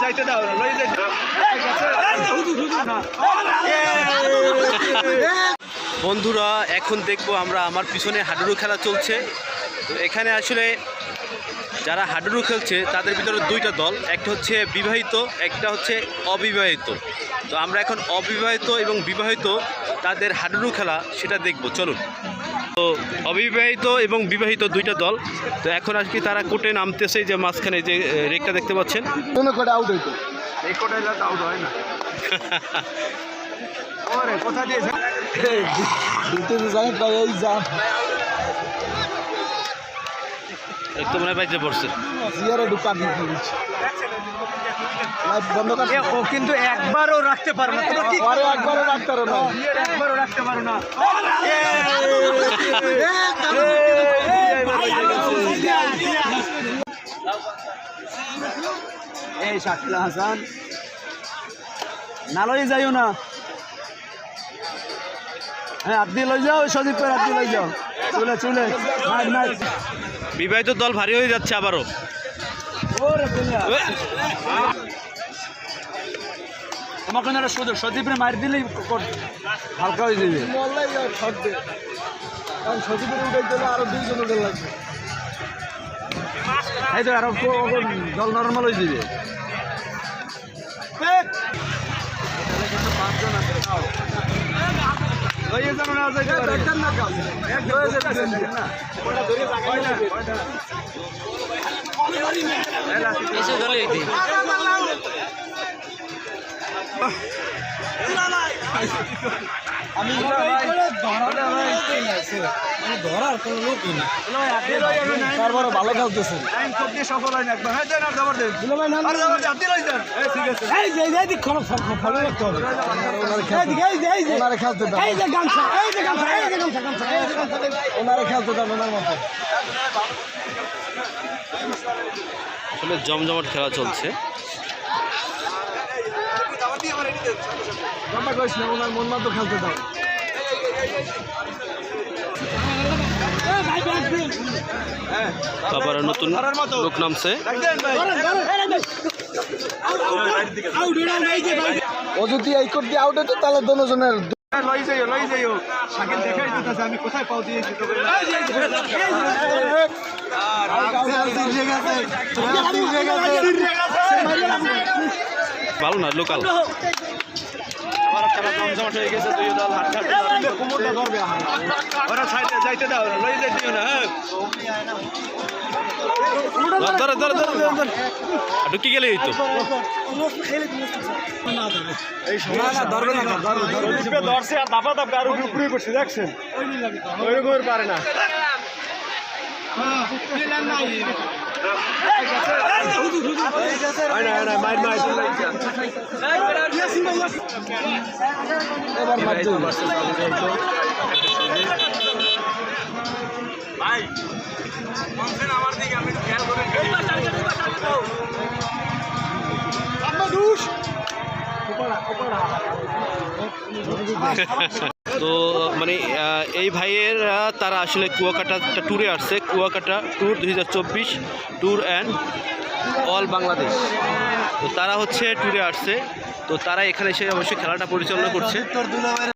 যাইতে দাও বন্ধুরা এখন দেখবো আমরা আমার পিছনে হাডুডু খেলা চলছে। তো এখানে আসলে যারা হাডুডু খেলছে তাদের ভিতরে দুইটা দল, একটা হচ্ছে বিবাহিত, একটা হচ্ছে অবিবাহিত। তো আমরা এখন অবিবাহিত এবং বিবাহিত তাদের হাডুডু খেলা সেটা দেখব, চলুন। তো অবিবাহিত এবং বিবাহিত দুইটা দল। তো এখন আর কি তারা কোর্টে নামতেছে, যে মাঝখানে যে রেকটা দেখতে পাচ্ছেন। একটু মনে বাইরে পড়ছে ও কিন্তু একবারও রাখতে পারো না, একবারও রাখতে পারো না, একবারও রাখতে পারো না। এই শাকিলা হাসান না লই যাইও না। হ্যাঁ আপনি লই যাও, সজীব করে আপনি লই যাও, চলে চলে। বিবাহিত দল ভারী হয়ে যাচ্ছে আবারও। তোমাকে না সুযোগ, সজীবের মার দিলেই হালকা হয়ে যাবে। সজীবের উঠে গেলে আরো দুইজন উঠে লাগবে, এই তো আরো জল নর্মাল হয়ে যাবে। আমি ধরার কোনো লোক তারপরে ভালো খেলতেছে, সফল হয় না একবার। আসলে জমজমাট খেলা চলছে। ওনার মন মতো খেলতে দাও। আবার নতুন লোক নামছে। ও যদি এই কোট দিয়ে আউট হতো তাহলে দুজনের লই যাইও শাকিল দেখাই দিতেছে আমি কোথায় পাও দিয়েছি তো। ভালো না লোকাল। জমজমাট হয়ে গেছে, দুই দল কোমরটা ধরবে, ওরা সাইডে যাইতে দাও, লই যাইতে না। ঢুকি গেলে তো ধরছে আর দাপা দাপা আর উপরে পড়ছে, দেখছেন ওইরকম পারে না। তো মানে এই ভাইয়ের তারা আসলে কুয়াকাটা ট্যুরে আসছে, Kuakata tour 2024 tour and all Bangladesh. তো তারা হচ্ছে ট্যুরে আসছে, তো তারা এখানে এসে অবশ্যই খেলাটা পরিচালনা করছে।